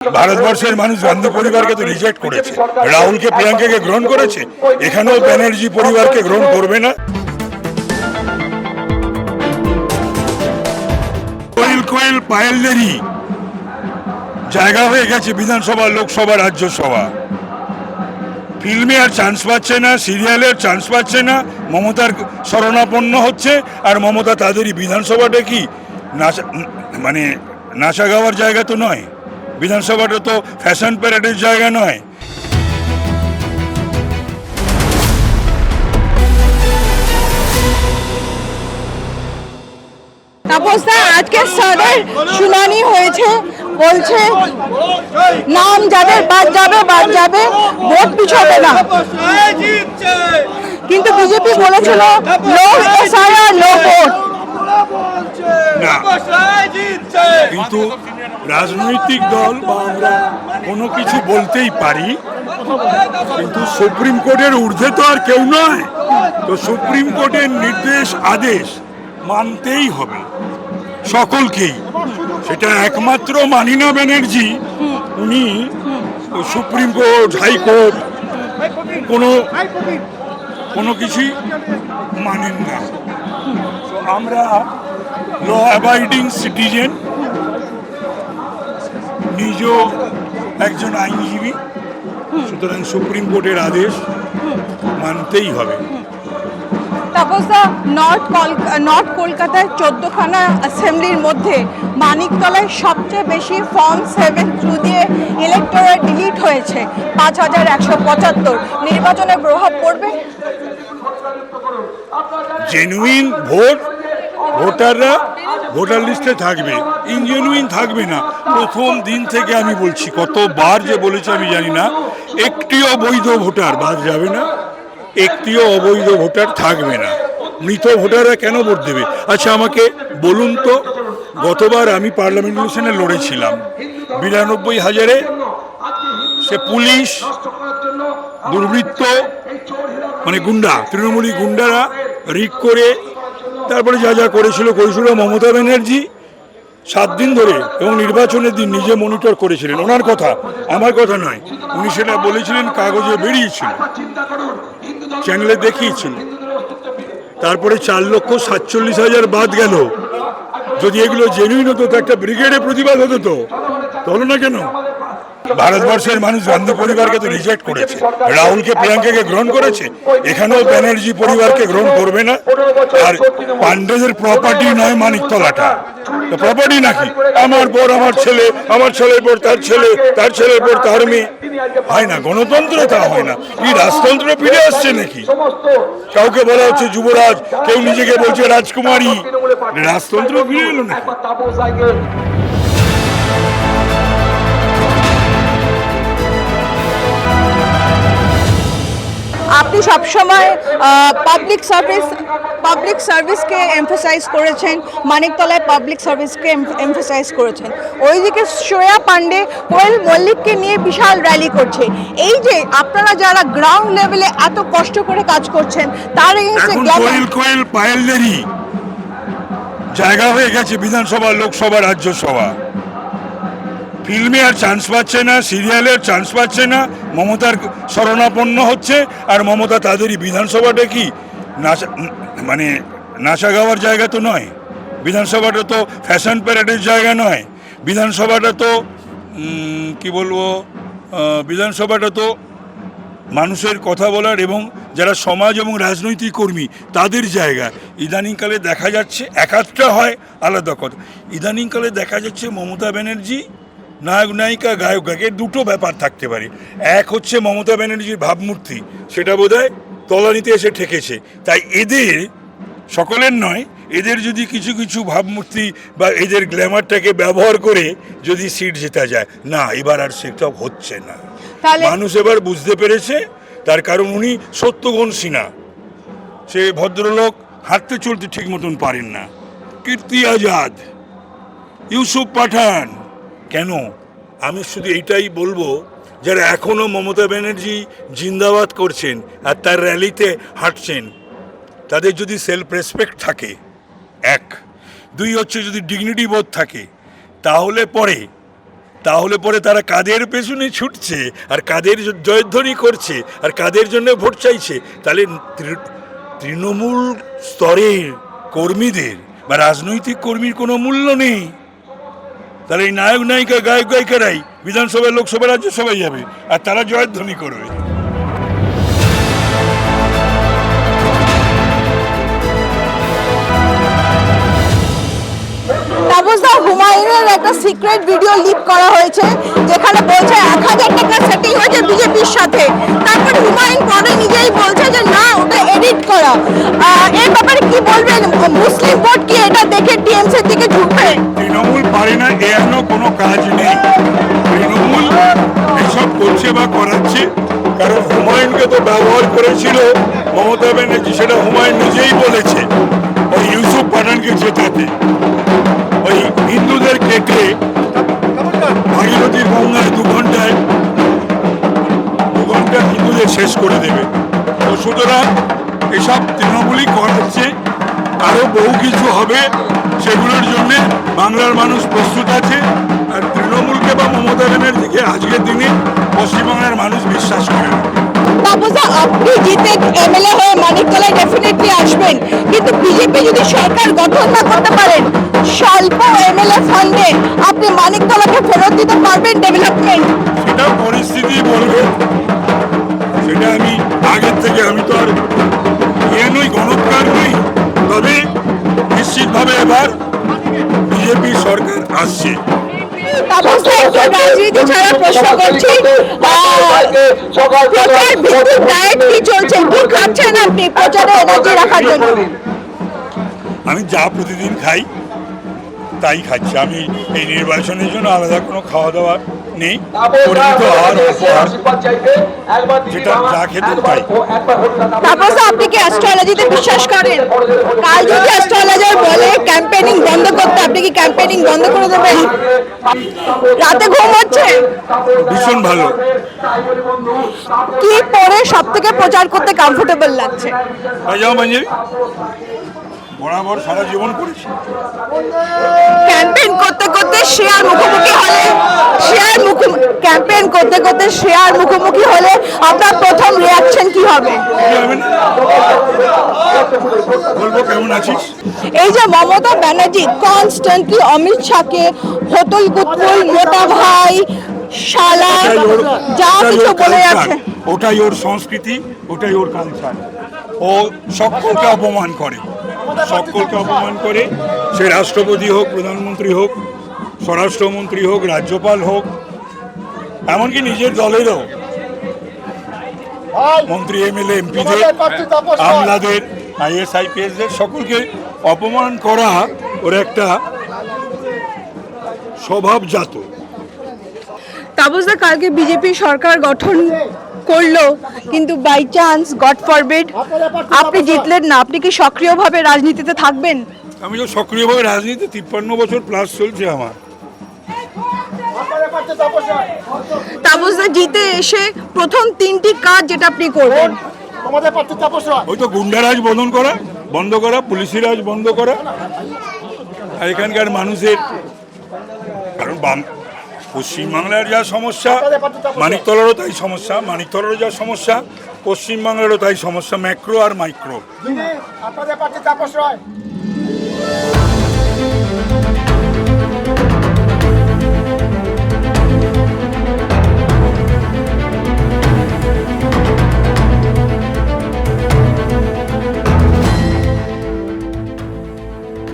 ভারতবর্ষের মানুষ গান্ধী পরিবারকে তো রিজেক্ট করেছে, রাহুলকে প্রিয়াঙ্কাকে গ্রহণ করেছে, এখানেও ব্যানার্জি পরিবারকে গ্রহণ করবে না। কোয়েল কোয়েল পায়েলদেরই জায়গা হয়ে গেছে বিধানসভা, লোকসভা, রাজ্যসভা। ফিল্মে আর চান্স পাচ্ছে না, সিরিয়ালের চান্স পাচ্ছে না, মমতার শরণাপন্ন হচ্ছে। আর মমতা তাদেরই বিধানসভাটা কি মানে নাচা গাওয়ার জায়গা তো নয়, বিধানসভাটা তো ফ্যাশন প্যারেডের জায়গা নয়। তাপসদা, আজকে স্যারের শুনানি হয়েছে, বলছে নাম যাদের বাদ যাবে, ভোট পিছাবে না। কিন্তু বিজেপি বলেছিল নো এসআইআর নো ভোট। কিন্তু রাজনৈতিক দল বা আমরা কোনো কিছু বলতেই পারি, কিন্তু সুপ্রিম কোর্টের ঊর্ধ্বে তো আর কেউ নয়। তো সুপ্রিম কোর্টের নির্দেশ আদেশ মানতেই হবে সকলকেই। সেটা একমাত্র মানিনা ব্যানার্জি, উনি সুপ্রিম কোর্ট, হাইকোর্ট কোনো কিছুই মানেন না। তো আমরা ল অ্যাবাইডিং সিটিজেন, নিজেও একজন আইনজীবী, সুতরাং সুপ্রিম কোর্টের আদেশ মানতেই হবে। তাপসদা, নর্থ কলকাতায় 14খানা অ্যাসেম্বলির মধ্যে মানিকতলায় সবচেয়ে বেশি ফর্ম 7 থ্রু দিয়ে ইলেক্টোরেট ডিলিট হয়েছে, 5175। নির্বাচনে প্রভাব পড়বে? জেনুইন ভোটাররা ভোটার লিস্টে থাকবে, ইনজেনুইন থাকবে না। প্রথম দিন থেকে আমি বলছি, কতবার যে বলেছি আমি জানি না, একটিও অবৈধ ভোটার বাদ যাবে না, একটিও অবৈধ ভোটার থাকবে না। মৃত ভোটাররা কেন ভোট দেবে? আচ্ছা আমাকে বলুন তো, গতবার আমি পার্লামেন্ট ইলেকশনে লড়েছিলাম, 92,000-এ সে পুলিশ, দুর্বৃত্ত, মানে গুন্ডা, তৃণমূলী গুন্ডারা রিগ করে তারপরে যা করেছিল মমতা ব্যানার্জি 7 দিন ধরে, এবং নির্বাচনের দিন নিজে মনিটর করেছিলেন। ওনার কথা, আমার কথা নয়, উনি সেটা বলেছিলেন, কাগজে বেরিয়েছিল, চ্যানেলে দেখিয়েছিল। তারপরে 4,47,000 বাদ গেল। যদি এগুলো জেনুইন হতো তো একটা ব্রিগেডে প্রতিবাদ হতো, তো হলো না কেন? ভারতবর্ষের মানুষ গান্ধী পরিবারকে তো রিজেক্ট করেছে, রাহুলকে প্রিয়াঙ্কাকে গ্রহণ করেছে, এখানেও ব্যানার্জি পরিবারকে গ্রহণ করবে না। আর পান্ডেদের প্রপার্টি নয় মানিকতলাটা, প্রপার্টি নাকি আমার পর আমার ছেলে, আমার ছেলের পর তার ছেলে, তার ছেলের পর তার মেয়ে, হয় না গণতন্ত্র? তা হয় না। এই রাজতন্ত্র ফিরে আসছে নাকি? কাউকে বলা হচ্ছে যুবরাজ, কেউ নিজেকে বলছে রাজকুমারী, রাজতন্ত্র ফিরে এলো না। আপনি সবসময় পাবলিক সার্ভিসকে এমফাসাইজ করেছেন, মানিকতলায় পাবলিক সার্ভিসকে এমফাসাইজ করেছেন। ওইদিকে শ্রেয়া পান্ডে কোয়েল মল্লিককে নিয়ে বিশাল র্যালি করছে। এই যে আপনারা যারা গ্রাউন্ড লেভেলে এত কষ্ট করে কাজ করছেন, তার কোয়েল পায়েলদেরই জায়গা হয়ে গেছে বিধানসভা, লোকসভা, রাজ্যসভা। ফিল্মে আর চান্স পাচ্ছে না, সিরিয়ালের চান্স পাচ্ছে না, মমতার শরণাপন্ন হচ্ছে। আর মমতা তাদেরই বিধানসভাটা কি মানে নাচা গাওয়ার জায়গা তো নয়, বিধানসভাটা তো ফ্যাশন প্যারেডের জায়গা নয়, বিধানসভাটা তো কি বলবো, বিধানসভাটা তো মানুষের কথা বলার এবং যারা সমাজ এবং রাজনৈতিক কর্মী তাদের জায়গা। ইদানিংকালে দেখা যাচ্ছে, একাধটা হয় আলাদা কথা, ইদানিংকালে দেখা যাচ্ছে মমতা ব্যানার্জি নায়ক নায়িকা, গায়ক গায়কের দুটো ব্যাপার থাকতে পারে। এক হচ্ছে মমতা ব্যানার্জির ভাবমূর্তি, সেটা বোধহয় তলানিতে এসে ঠেকেছে। তাই এদের, সকলের নয়, এদের যদি কিছু কিছু ভাবমূর্তি বা এদের গ্ল্যামারটাকে ব্যবহার করে যদি সিট জেতা যায়, না এবার আর সেটা হচ্ছে না। মানুষ এবার বুঝতে পেরেছে, তার কারণ উনি সত্যগুণ সিনহা, সে ভদ্রলোক হাঁটতে চলতে ঠিক মতন পারেন না। কীর্তি আজাদ, ইউসুফ পাঠান, কেন? আমি শুধু এইটাই বলবো, যারা এখনও মমতা ব্যানার্জি জিন্দাবাদ করছেন আর তার র্যালিতে হাঁটছেন, তাদের যদি সেলফ রেসপেক্ট থাকে, 1, 2 হচ্ছে যদি ডিগনিটি বোধ থাকে, তাহলে পরে তাহলে পরে তারা কাদের পেছনে ছুটছে আর কাদের জয়ধ্বনি করছে আর কাদের জন্য ভোট চাইছে, তাহলে তৃণমূল স্তরের কর্মীদের বা রাজনৈতিক কর্মীর কোনো মূল্য নেই। তাহলে এই নায়ক নায়িকা গায়ক গায়িকারাই বিধানসভা, লোকসভা, রাজ্যসভায় যাবে আর তারা জয়ধ্বনি করবে। তাপসদা, হুমায়ুনের একটা সিক্রেট ভিডিও লিক করা হয়েছে যেখানে বলছে 1000 টাকা সেটিং হয়েছে বিজেপির সাথে, তারপর হুমায়ুন পরে নিজেই বলছে যে না ওটা এডিট করা। এই ব্যাপারে কি বলবেন? মুসলিম ভোট কি এটা দেখে টিএমসির দিকে ঝুঁকবে? তৃণমূল পারে না, এমন কোনো কাজ নেই। তৃণমূল এসব করছে বা করাচ্ছে কারণ হুমায়ুনকে তো ব্যবহার করেছিল মমতা ব্যানার্জি, সেটা হুমায়ুন নিজেই বলেছে ওই ইউসুফ পাঠানকে জেতাতে। ওই হিন্দুদের কেটে ভাগীরথীর গঙ্গায় 2 ঘন্টায় হিন্দুদের শেষ করে দেবে। তো সুতরাং এসব তৃণমূলই করাচ্ছে, আরও বহু কিছু হবে, সেগুলোর জন্যে বাংলার মানুষ প্রস্তুত আছে। আর তৃণমূলকে বা মমতা ব্যানার্জিকে আজকের দিনে পশ্চিমবাংলার মানুষ বিশ্বাস করে না। তাপসদা, আপনি জিতে এমএলএ হয়ে মানিকতলায় ডেফিনেটলি আসবেন, কিন্তু বিজেপি যদি সরকার গঠন না করতে পারেন স্বল্প এমএলএ ফান্ডে আপনি মানিকতলাকে ফেরত দিতে পারবেন ডেভেলপমেন্ট? সেটা পরিস্থিতি বলবে, সেটা আমি আগের থেকে, আমি তো আর নই, গণৎকার নই। তবে নিশ্চিতভাবে এবার বিজেপি সরকার আসছে। তাপসদা, একটু রাজনীতি ছাড়া প্রশ্ন করছি, প্রচার ভিত্তিক ডায়েট কি চলছে? কি খাচ্ছেন আপনি প্রচারে এনার্জি রাখার জন্য? আমি যা প্রতিদিন খাই তাই খাচ্ছি। আমি এই নির্বাচনের জন্য আলাদা কোনো খাওয়া দাওয়া নেই, পরিমিত আহার উপহার যেটা যা খেতে তাই। তাপসদা, আপনি কি অ্যাস্ট্রোলজিতে বিশ্বাস করেন? কাল যদি অ্যাস্ট্রোলজার বলে ক্যাম্পেইনিং বন্ধ করতে, আপনি কি ক্যাম্পেইনিং বন্ধ করে দেবেন? রাতে ঘুম হচ্ছে? ভীষণ ভালো। কি পরে সব থেকে প্রচার করতে কমফোর্টেবল লাগছে? পাজামা পাঞ্জাবি বরাবর সারা জীবন করেছি। ক্যাম্পেইন করতে করতে শেয়ার মুখোমুখি হলে, ক্যাম্পেইন করতে করতে শেয়ার মুখোমুখি হলে আপনার প্রথম রিয়াকশন কি হবে? বলবো কেমন আছিস। এই যে মমতা ব্যানার্জি কনস্ট্যান্টলি অমিত শাহকে হোটল কুতকুল, মোটা ভাই, শালা যা কিছু বলে যাচ্ছে, ওটাই ওর সংস্কৃতি, ওটাই ওর কালচার। ও সকলকে অপমান করে, সকলকে অপমান করে। সে রাষ্ট্রপতি হোক, প্রধানমন্ত্রী হোক, স্বরাষ্ট্রমন্ত্রী হোক, রাজ্যপাল হোক, এমনকি নিজের দলেরও মন্ত্রী, এমএলএ, এমপিদের, আমলাদের, আইএস আইপিএসদের সকলকে অপমান করা ওর একটা স্বভাবজাত। তাপসদা, কালকে বিজেপি সরকার গঠন করলো, কিন্তু বাই চান্স, গড ফরবিড, আপনি জিতলেন না, আপনি কি সক্রিয়ভাবে রাজনীতিতে থাকবেন? আমি তো সক্রিয়ভাবে রাজনীতি 53 বছর প্লাস চলছে আমার। তাপসদা, জিতে এসে প্রথম 3টি কাজ যেটা আপনি করবেন? ওই তো গুন্ডারাজ বন্ধ করা, পুলিশি রাজ বন্ধ করা, আর এখানকার মানুষের, কারণ পশ্চিমবাংলার যা সমস্যা মানিকতলারও তাই সমস্যা, মানিকতলারও যা সমস্যা পশ্চিমবাংলারও তাই সমস্যা, ম্যাক্রো আর মাইক্রো।